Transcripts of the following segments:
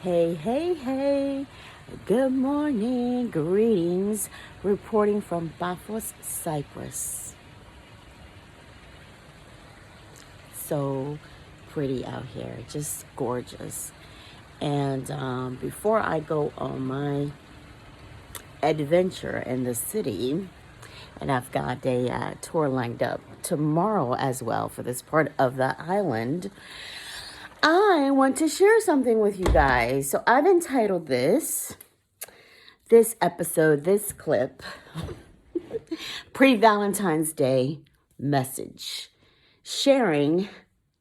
Hey, hey, hey. Good morning. Greetings. Reporting from Paphos, Cyprus. So pretty out here. Just gorgeous. And before I go on my adventure in the city, and I've got a tour lined up tomorrow as well for this part of the island, I want to share something with you guys. So I've entitled this episode, this clip, Pre-Valentine's Day message, sharing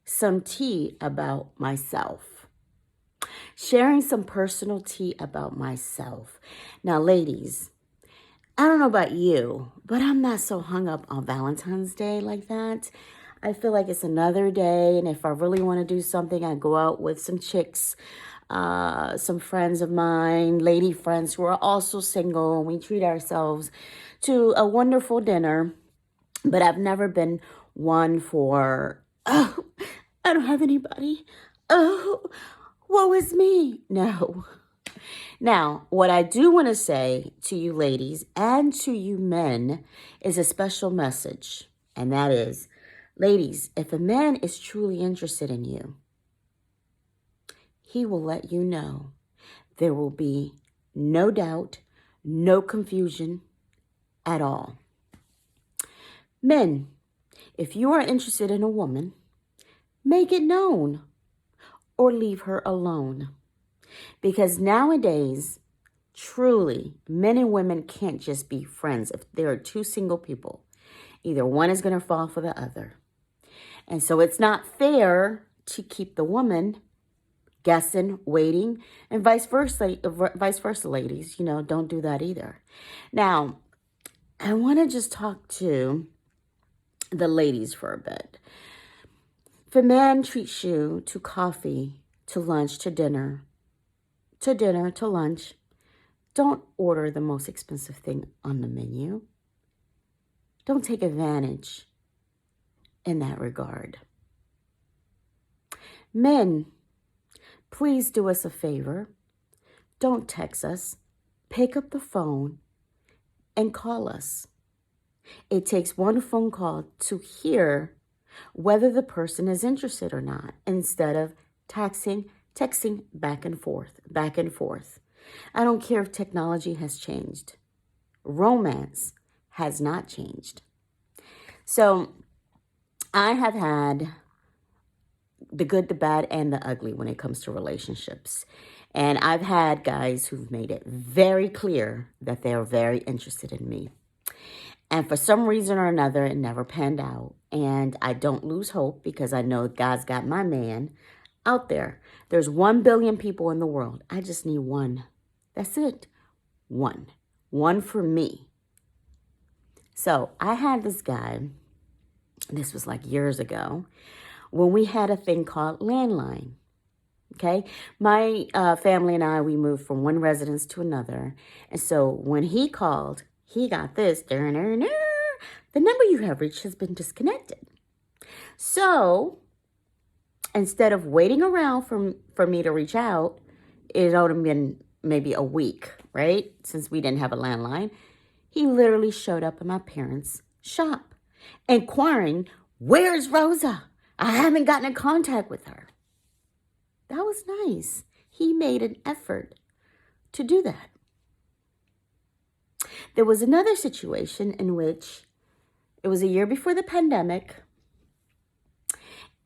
some tea about myself, sharing some personal tea about myself. Now, ladies, I don't know about you, but I'm not so hung up on Valentine's Day like that. I feel like it's another day, and if I really want to do something, I go out with some chicks, some friends of mine, lady friends who are also single, and we treat ourselves to a wonderful dinner. But I've never been one for, oh, I don't have anybody. Oh, woe is me. No. Now, what I do want to say to you ladies and to you men is a special message. And that is, ladies, if a man is truly interested in you, he will let you know. There will be no doubt, no confusion at all. Men, if you are interested in a woman, make it known or leave her alone. Because nowadays, truly, men and women can't just be friends. If there are two single people, either one is going to fall for the other. And so it's not fair to keep the woman guessing, waiting, and vice versa, ladies. Don't do that either. Now, I want to just talk to the ladies for a bit. If a man treats you to coffee, to lunch, to dinner, to lunch, don't order the most expensive thing on the menu. Don't take advantage in that regard. Men, please do us a favor. Don't text us. Pick up the phone and call us. It takes one phone call to hear whether the person is interested or not, instead of texting back and forth. I don't care if technology has changed. Romance has not changed. So I have had the good, the bad, and the ugly when it comes to relationships. And I've had guys who've made it very clear that they are very interested in me. And for some reason or another, it never panned out. And I don't lose hope because I know God's got my man out there. There's 1 billion people in the world. I just need one. That's it. One. One for me. So I had this guy, this was like years ago, when we had a thing called landline. Okay? My family and I, we moved from one residence to another. And so when he called, he got this. The number you have reached has been disconnected. So instead of waiting around for me to reach out, it would have been maybe a week, right? Since we didn't have a landline. He literally showed up at my parents' shop, inquiring, "Where's Rosa? I haven't gotten in contact with her." That was nice. He made an effort to do that. There was another situation in which it was a year before the pandemic,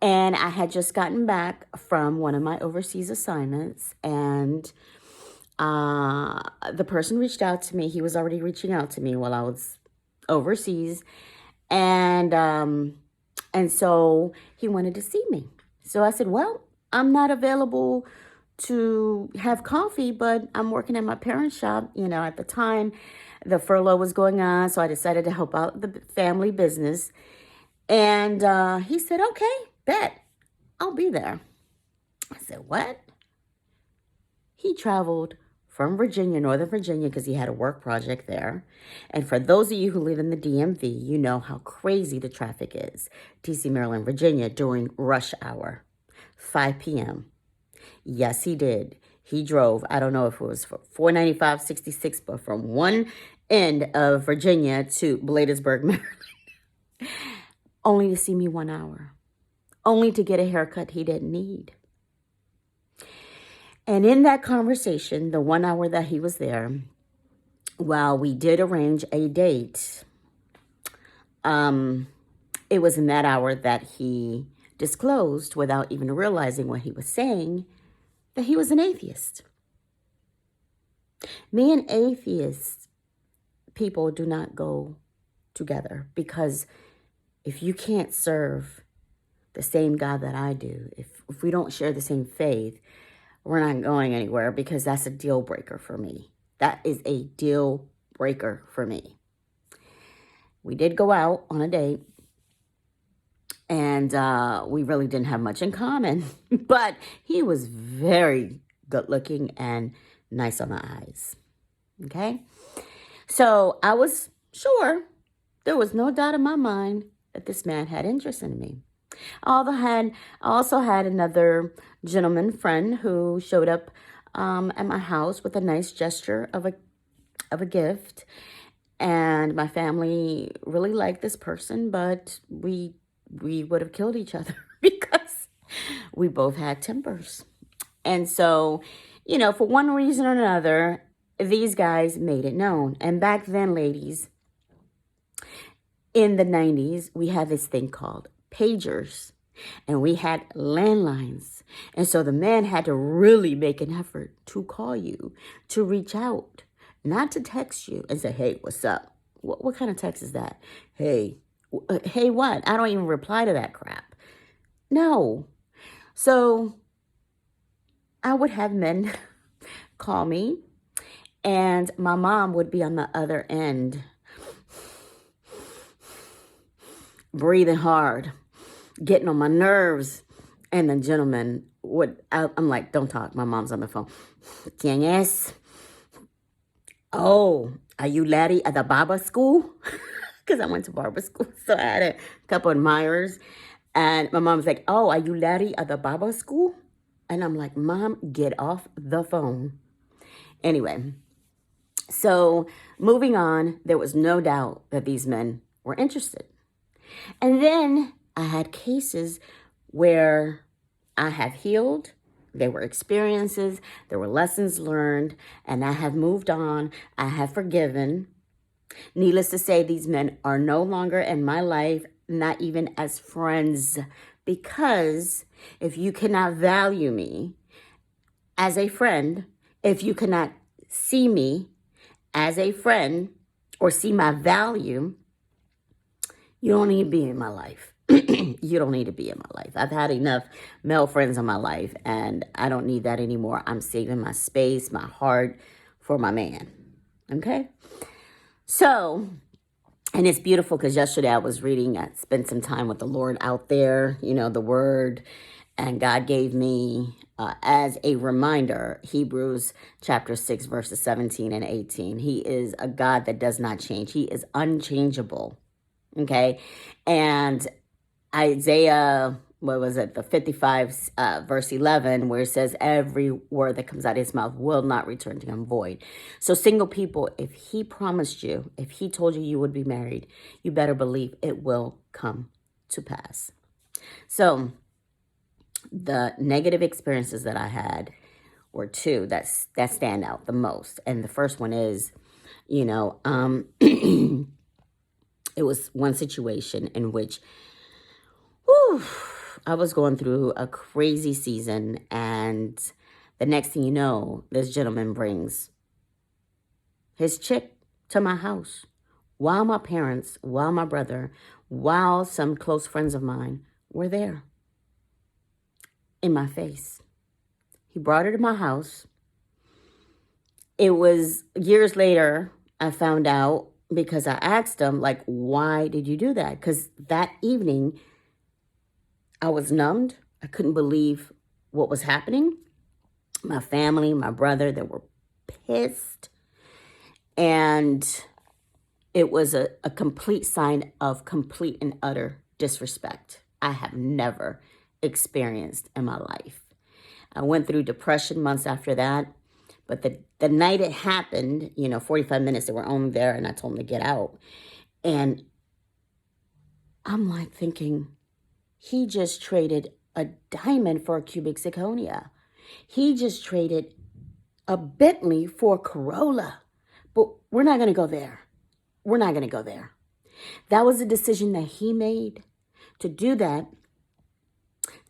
and I had just gotten back from one of my overseas assignments, and the person reached out to me. He was already reaching out to me while I was overseas, and so he wanted to see me. So I said, "Well, I'm not available to have coffee, but I'm working at my parents' shop." At the time, the furlough was going on, so I decided to help out the family business. And he said, "Okay, bet, I'll be there." I said, "What?" He traveled from Virginia, Northern Virginia, because he had a work project there. And for those of you who live in the DMV, you know how crazy the traffic is. DC, Maryland, Virginia during rush hour, 5 p.m. Yes, he did. He drove, I don't know if it was for 495, 66, but from one end of Virginia to Bladensburg, Maryland, only to see me 1 hour, only to get a haircut he didn't need. And in that conversation, the 1 hour that he was there, while we did arrange a date, it was in that hour that he disclosed, without even realizing what he was saying, that he was an atheist. Me and atheist people do not go together, because if you can't serve the same God that I do, if we don't share the same faith, we're not going anywhere, because that's a deal breaker for me. That is a deal breaker for me. We did go out on a date, and we really didn't have much in common, but he was very good looking and nice on the eyes. Okay? So I was sure, there was no doubt in my mind that this man had interest in me. I also had another gentleman friend who showed up at my house with a nice gesture of a gift. And my family really liked this person, but we would have killed each other because we both had tempers. And so, for one reason or another, these guys made it known. And back then, ladies, in the 90s, we had this thing called pagers, and we had landlines. And so the man had to really make an effort to call you, to reach out, not to text you and say, hey, what's up? What kind of text is that? Hey, what? I don't even reply to that crap. No. So I would have men call me, and my mom would be on the other end, breathing hard, getting on my nerves. And the gentleman I'm like, don't talk. My mom's on the phone. ¿Quién es? Oh, are you laddie at the barber school? Because I went to barber school. So I had a couple of admirers. And my mom's like, oh, are you laddie at the barber school? And I'm like, Mom, get off the phone. Anyway, so moving on, there was no doubt that these men were interested. And then I had cases where I have healed. There were experiences, there were lessons learned, and I have moved on. I have forgiven. Needless to say, these men are no longer in my life, not even as friends, because if you cannot value me as a friend, if you cannot see me as a friend or see my value, you don't need to be in my life. You don't need to be in my life. I've had enough male friends in my life, and I don't need that anymore. I'm saving my space, my heart for my man. Okay? So, and it's beautiful because yesterday I was reading, I spent some time with the Lord out there, the word, and God gave me, as a reminder, Hebrews chapter 6, verses 17 and 18. He is a God that does not change. He is unchangeable. Okay? And Isaiah, the 55, verse 11, where it says every word that comes out of his mouth will not return to him void. So single people, if he promised you, if he told you you would be married, you better believe it will come to pass. So the negative experiences that I had were two that stand out the most. And the first one is, it was one situation in which I was going through a crazy season, and the next thing you know, this gentleman brings his chick to my house while my parents, while my brother, while some close friends of mine were there in my face. He brought her to my house. It was years later, I found out, because I asked him, why did you do that? Because that evening, I was numbed. I couldn't believe what was happening. My family, my brother, they were pissed. And it was a complete sign of complete and utter disrespect I have never experienced in my life. I went through depression months after that. But the night it happened, 45 minutes, they were only there, and I told them to get out. And I'm like thinking, he just traded a diamond for a cubic zirconia. He just traded a Bentley for a Corolla. But we're not going to go there. We're not going to go there. That was a decision that he made to do that,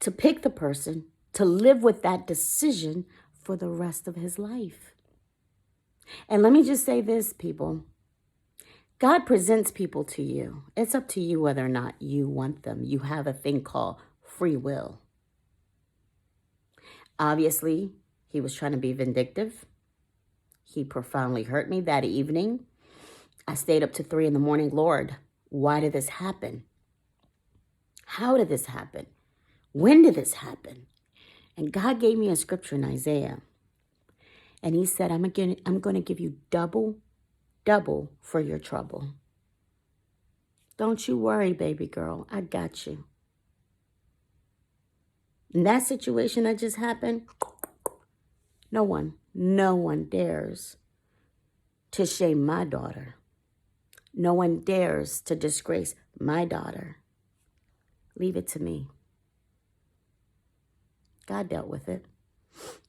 to pick the person, to live with that decision for the rest of his life. And let me just say this, people. God presents people to you. It's up to you whether or not you want them. You have a thing called free will. Obviously, he was trying to be vindictive. He profoundly hurt me that evening. I stayed up to 3 in the morning. Lord, why did this happen? How did this happen? When did this happen? And God gave me a scripture in Isaiah. And he said, I'm going to give you double for your trouble. Don't you worry, baby girl. I got you. In that situation that just happened, no one dares to shame my daughter. No one dares to disgrace my daughter. Leave it to me. God dealt with it.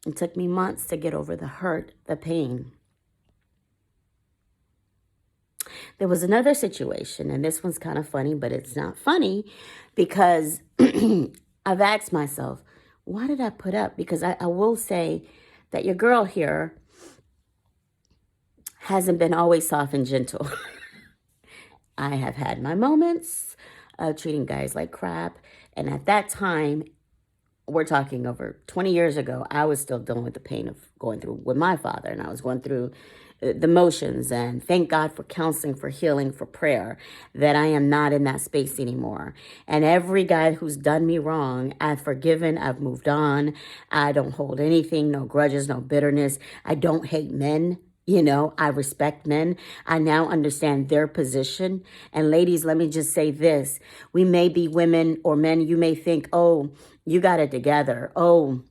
It took me months to get over the hurt, the pain. There was another situation, and this one's kind of funny, but it's not funny because I've asked myself, why did I put up? Because I will say that your girl here hasn't been always soft and gentle. I have had my moments of treating guys like crap. And at that time, we're talking over 20 years ago, I was still dealing with the pain of going through with my father. And I was going through the motions, and thank God for counseling, for healing, for prayer, that I am not in that space anymore. And every guy who's done me wrong, I've forgiven, I've moved on. I don't hold anything, no grudges, no bitterness. I don't hate men. I respect men. I now understand their position. And ladies, let me just say this. We may be women or men. You may think, oh, you got it together. Oh,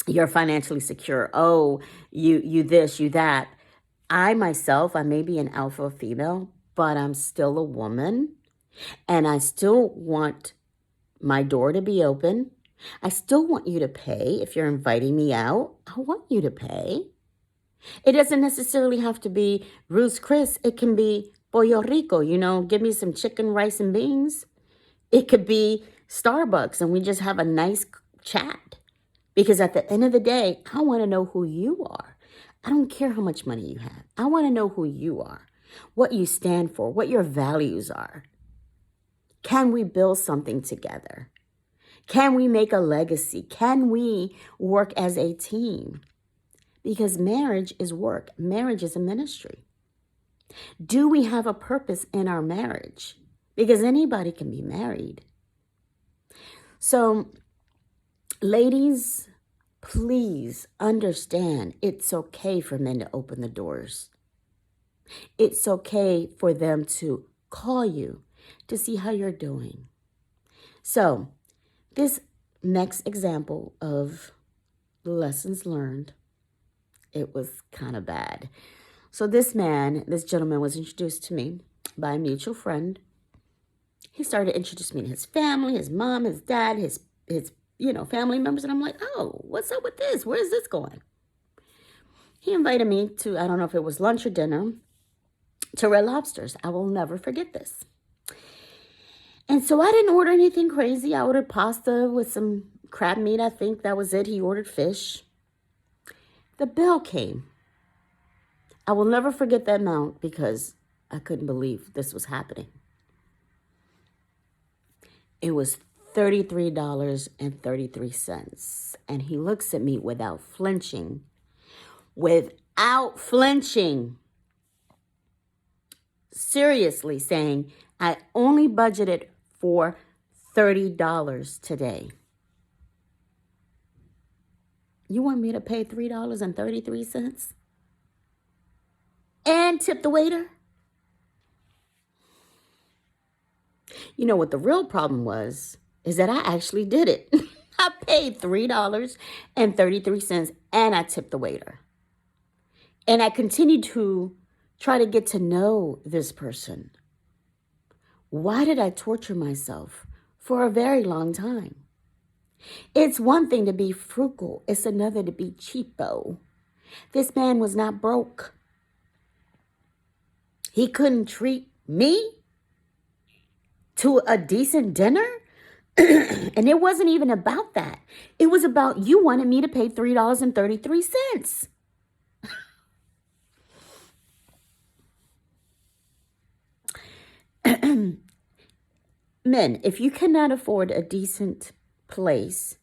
you're financially secure. Oh, you this, you that. I myself, I may be an alpha female, but I'm still a woman. And I still want my door to be open. I still want you to pay. If you're inviting me out, I want you to pay. It doesn't necessarily have to be Ruth's Chris. It can be Pollo Rico, give me some chicken, rice, and beans. It could be Starbucks, and we just have a nice chat. Because at the end of the day, I want to know who you are. I don't care how much money you have. I want to know who you are, what you stand for, what your values are. Can we build something together? Can we make a legacy? Can we work as a team? Because marriage is work. Marriage is a ministry. Do we have a purpose in our marriage? Because anybody can be married. So, ladies, please understand it's okay for men to open the doors. It's okay for them to call you to see how you're doing. So, this next example of lessons learned, it was kind of bad. So this gentleman was introduced to me by a mutual friend. He started introducing me to his family, his mom, his dad, his family members. And I'm like, oh, what's up with this? Where is this going? He invited me to, I don't know if it was lunch or dinner, to Red Lobster's. I will never forget this. And so I didn't order anything crazy. I ordered pasta with some crab meat. I think that was it. He ordered fish. The bill came. I will never forget that amount because I couldn't believe this was happening. It was $33.33. And he looks at me without flinching. Seriously saying, I only budgeted for $30 today. You want me to pay $3.33? And tip the waiter? You know what the real problem was? Is that I actually did it. I paid $3.33 and I tipped the waiter. And I continued to try to get to know this person. Why did I torture myself for a very long time? It's one thing to be frugal. It's another to be cheapo. This man was not broke. He couldn't treat me to a decent dinner. And it wasn't even about that. It was about you wanted me to pay $3.33. Men, if you cannot afford a decent place,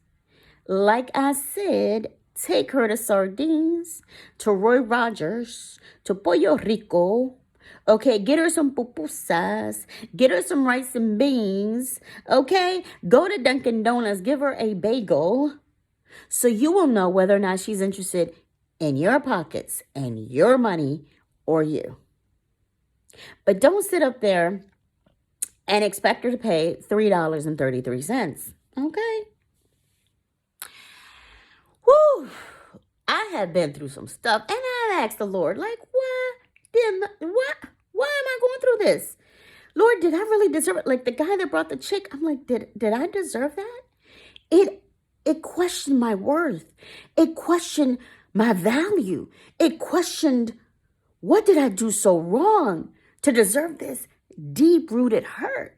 like I said, take her to Sardines, to Roy Rogers, to Pollo Rico. Okay, get her some pupusas, get her some rice and beans. Okay, go to Dunkin' Donuts, give her a bagel, so you will know whether or not she's interested in your pockets and your money or you. But don't sit up there and expect her to pay $3.33. Okay? Whew. I have been through some stuff, and I've asked the Lord, like, why am I going through this? Lord, did I really deserve it? Like the guy that brought the chick, I'm like, did I deserve that? It questioned my worth. It questioned my value. It questioned, what did I do so wrong to deserve this deep-rooted hurt?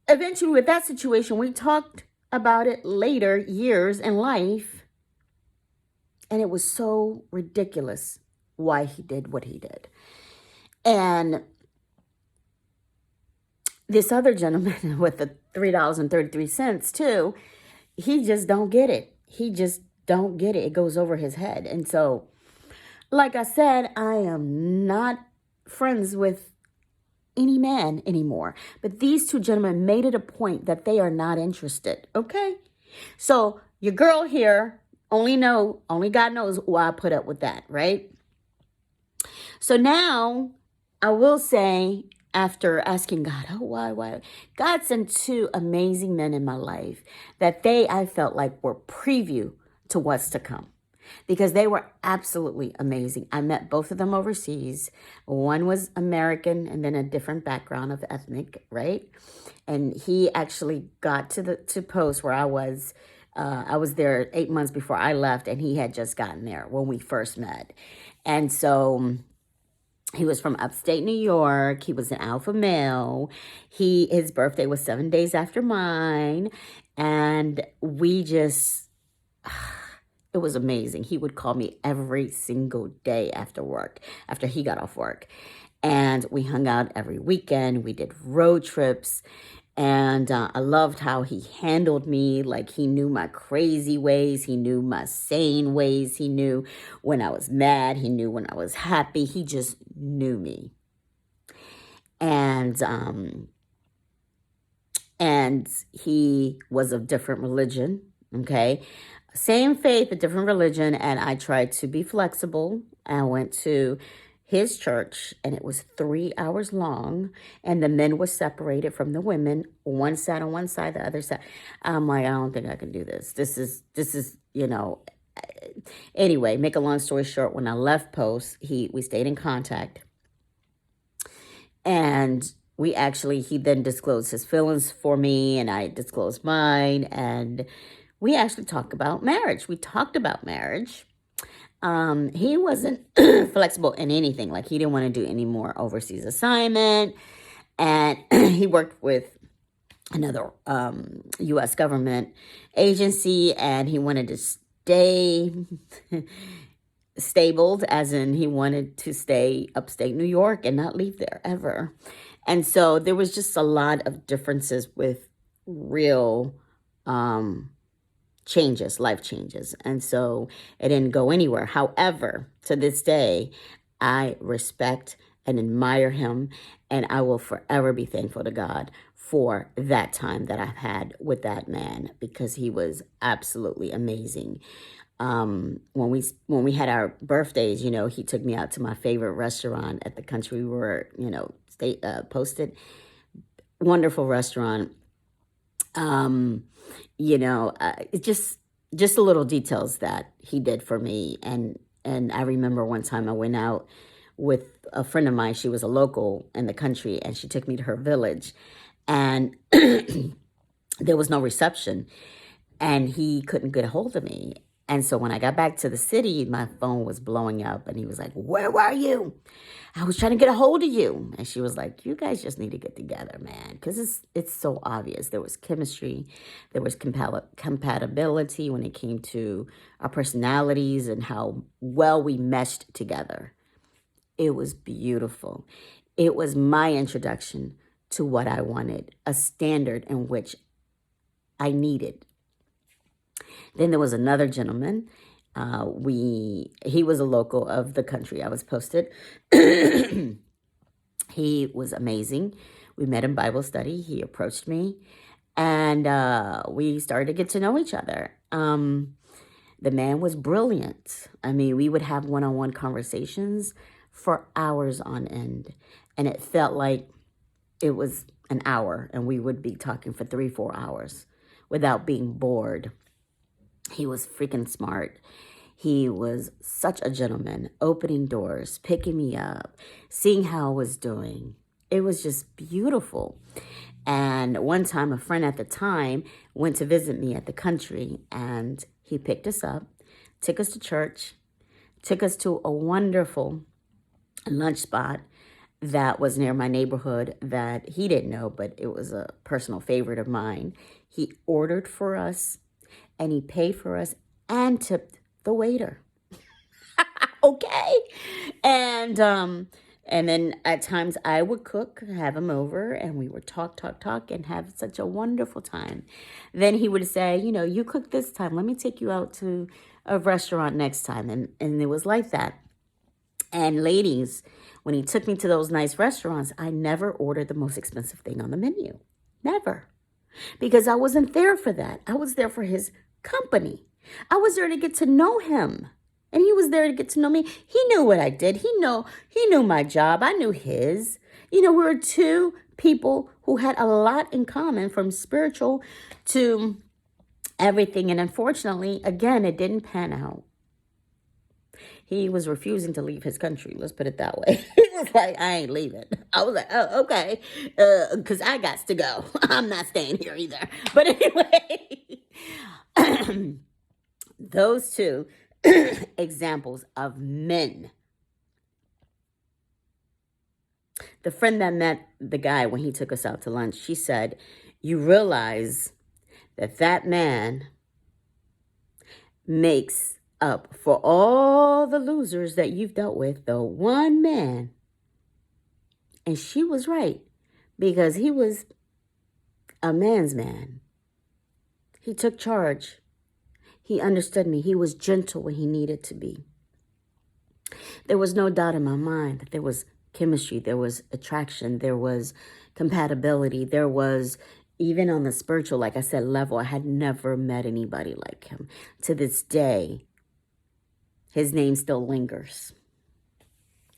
Eventually, with that situation, we talked about it later, years in life, and it was so ridiculous why he did what he did. And this other gentleman with the $3.33 too, he just don't get it. He just don't get it. It goes over his head. And so, like I said, I am not friends with any man anymore. But these two gentlemen made it a point that they are not interested. Okay? So your girl here only God knows why I put up with that, right? So now I will say, after asking God, why? God sent two amazing men in my life that I felt like were preview to what's to come, because they were absolutely amazing. I met both of them overseas. One was American and then a different background of ethnic, right? And he actually got to post where I was. I was there 8 months before I left, and he had just gotten there when we first met. And so he was from upstate New York. He was an alpha male. His birthday was 7 days after mine. And we just, it was amazing. He would call me every single day after he got off work. And we hung out every weekend. We did road trips. And I loved how he handled me. Like, he knew my crazy ways. He knew my sane ways. He knew when I was mad. He knew when I was happy. He just knew me. And he was of different religion, okay? Same faith, but different religion. And I tried to be flexible. I went to his church, and it was 3 hours long, and the men were separated from the women. One sat on one side, the other side. I'm like, I don't think I can do this. This is, Anyway, make a long story short, when I left Post, we stayed in contact, and he then disclosed his feelings for me, and I disclosed mine, and we actually talked about marriage. He wasn't flexible in anything. Like, he didn't want to do any more overseas assignment. And he worked with another U.S. government agency, and he wanted to stay stabled, as in he wanted to stay upstate New York and not leave there ever. And so there was just a lot of differences with real life changes. And so it didn't go anywhere. However, to this day, I respect and admire him, and I will forever be thankful to God for that time that I've had with that man, because he was absolutely amazing. When we had our birthdays, he took me out to my favorite restaurant at the country we were, posted. Wonderful restaurant. Um, it's just the little details that he did for me. And I remember one time I went out with a friend of mine. She was a local in the country, and she took me to her village, and there was no reception, and he couldn't get a hold of me. And so when I got back to the city, my phone was blowing up, and he was like, "Where were you? I was trying to get a hold of you." And she was like, "You guys just need to get together, man, because it's so obvious. There was chemistry, there was compatibility when it came to our personalities and how well we meshed together. It was beautiful. It was my introduction to what I wanted, a standard in which I needed. Then there was another gentleman. He was a local of the country I was posted. He was amazing. We met in Bible study. He approached me, and we started to get to know each other. The man was brilliant. I mean, we would have one-on-one conversations for hours on end, and it felt like it was an hour, and we would be talking for 3-4 hours without being bored. He was freaking smart. He was such a gentleman, opening doors, picking me up, seeing how I was doing. It was just beautiful. And one time, a friend at the time went to visit me at the country, and he picked us up, took us to church, took us to a wonderful lunch spot that was near my neighborhood that he didn't know, but it was a personal favorite of mine. He ordered for us, and he paid for us and tipped the waiter. Okay. And then at times I would cook, have him over, and we would talk, and have such a wonderful time. Then he would say, you cook this time. Let me take you out to a restaurant next time. And it was like that. And ladies, when he took me to those nice restaurants, I never ordered the most expensive thing on the menu. Never. Because I wasn't there for that. I was there for his company. I was there to get to know him. And he was there to get to know me. He knew what I did. He knew my job. I knew his. We were two people who had a lot in common, from spiritual to everything. And unfortunately, again, it didn't pan out. He was refusing to leave his country. Let's put it that way. He was like, "I ain't leaving." I was like, "Oh, okay." Because I got to go. I'm not staying here either. But anyway, those two examples of men. The friend that met the guy when he took us out to lunch, she said, "You realize that man makes up for all the losers that you've dealt with, the one man." And she was right, because he was a man's man. He took charge. He understood me. He was gentle when he needed to be. There was no doubt in my mind that there was chemistry, there was attraction, there was compatibility, there was, even on the spiritual, like I said, level, I had never met anybody like him. To this day, his name still lingers.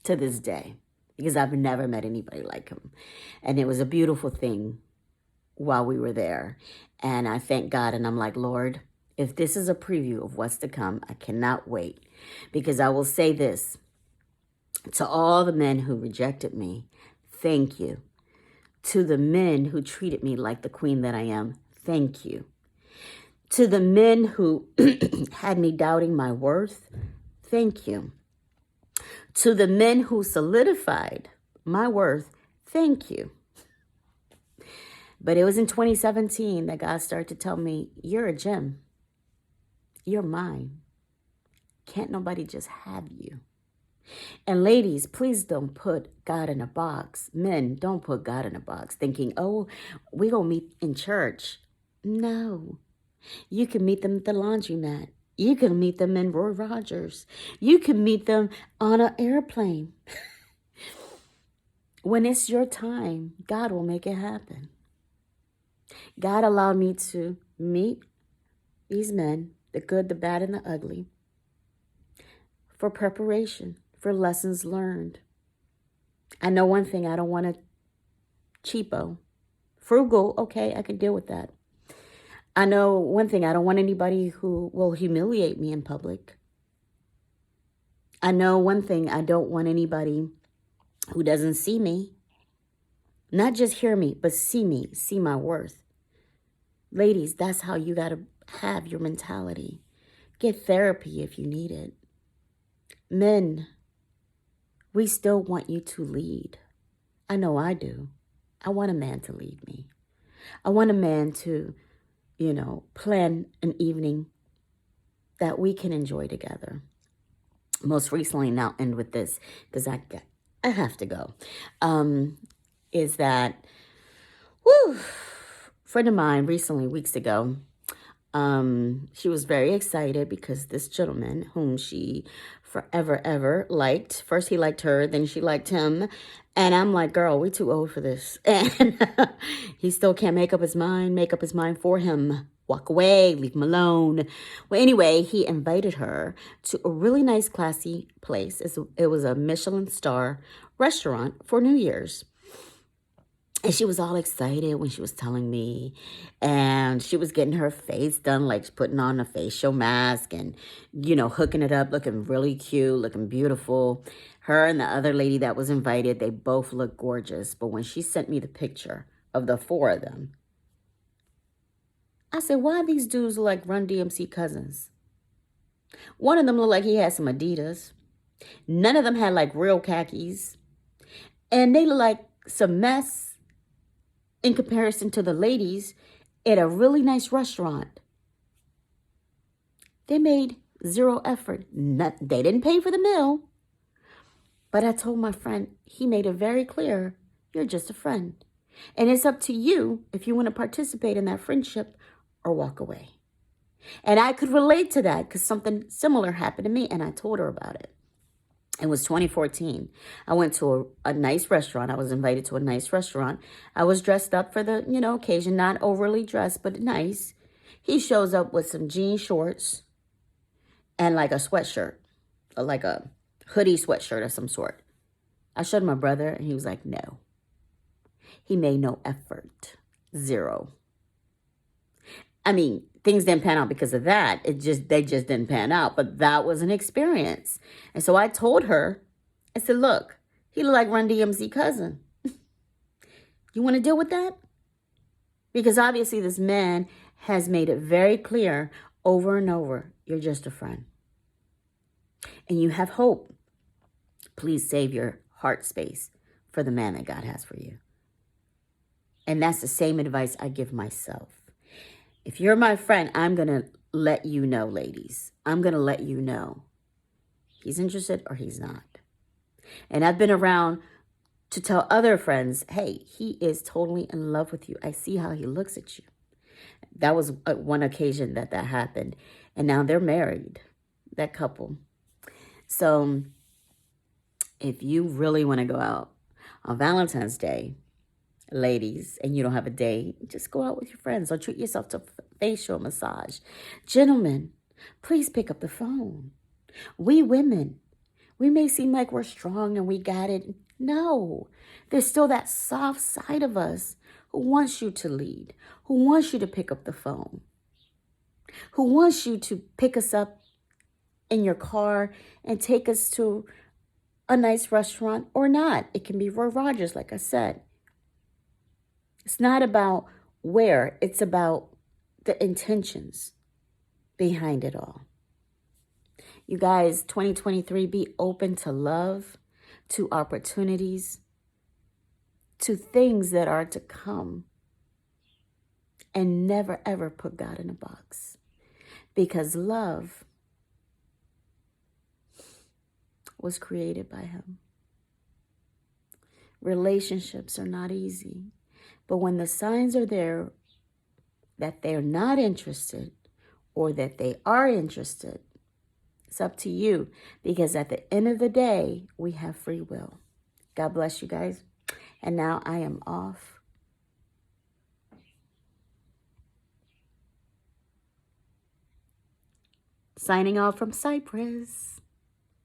To this day. Because I've never met anybody like him. And it was a beautiful thing while we were there. And I thank God, and I'm like, "Lord, if this is a preview of what's to come, I cannot wait." Because I will say this, to all the men who rejected me, thank you. To the men who treated me like the queen that I am, thank you. To the men who had me doubting my worth, thank you. To the men who solidified my worth, thank you. But it was in 2017 that God started to tell me, "You're a gem. You're mine. Can't nobody just have you." And ladies, please don't put God in a box. Men, don't put God in a box thinking, "Oh, we gonna meet in church." No. You can meet them at the laundromat. You can meet them in Roy Rogers. You can meet them on an airplane. When it's your time, God will make it happen. God allowed me to meet these men, the good, the bad, and the ugly, for preparation, for lessons learned. I know one thing, I don't want to cheapo. Frugal, okay, I can deal with that. I know one thing, I don't want anybody who will humiliate me in public. I know one thing, I don't want anybody who doesn't see me. Not just hear me, but see me, see my worth. Ladies, that's how you got to have your mentality. Get therapy if you need it. Men, we still want you to lead. I know I do. I want a man to lead me. I want a man to, plan an evening that we can enjoy together. Most recently, and I'll end with this because I have to go, is that, friend of mine recently, weeks ago, she was very excited because this gentleman whom she forever, ever liked, first he liked her, then she liked him. And I'm like, girl, we too old for this. And he still can't make up his mind for him. Walk away, leave him alone. Well, anyway, he invited her to a really nice, classy place. It was a Michelin star restaurant for New Year's. And she was all excited when she was telling me, and she was getting her face done, like putting on a facial mask and, hooking it up, looking really cute, looking beautiful. Her and the other lady that was invited, they both looked gorgeous. But when she sent me the picture of the four of them, I said, why these dudes look like Run DMC cousins? One of them looked like he had some Adidas. None of them had like real khakis. And they look like some mess in comparison to the ladies at a really nice restaurant. They made zero effort. They didn't pay for the meal. But I told my friend, he made it very clear, you're just a friend. And it's up to you if you want to participate in that friendship or walk away. And I could relate to that because something similar happened to me, and I told her about it. It was 2014. I went to a nice restaurant. I was invited to a nice restaurant. I was dressed up for the, occasion, not overly dressed, but nice. He shows up with some jean shorts and like a sweatshirt, like a hoodie sweatshirt of some sort. I showed my brother, and he was like, no. He made no effort. Zero. I mean, things didn't pan out because of that. They just didn't pan out. But that was an experience. And so I told her, I said, look, he looked like Run DMC cousin. You want to deal with that? Because obviously this man has made it very clear over and over, you're just a friend. And you have hope. Please save your heart space for the man that God has for you. And that's the same advice I give myself. If you're my friend, I'm going to let you know, ladies. I'm going to let you know he's interested or he's not. And I've been around to tell other friends, hey, he is totally in love with you. I see how he looks at you. That was one occasion that happened. And now they're married, that couple. So if you really want to go out on Valentine's Day, ladies, and you don't have a date, just go out with your friends or treat yourself to facial massage. Gentlemen, please pick up the phone. We women, we may seem like we're strong and we got it. No, there's still that soft side of us who wants you to lead, who wants you to pick up the phone, who wants you to pick us up in your car and take us to a nice restaurant or not. It can be Roy Rogers, like I said. It's not about where, it's about the intentions behind it all. You guys, 2023, be open to love, to opportunities, to things that are to come. And never, ever put God in a box. Because love was created by Him. Relationships are not easy. But when the signs are there that they're not interested or that they are interested, it's up to you. Because at the end of the day, we have free will. God bless you guys. And now I am off. Signing off from Cyprus.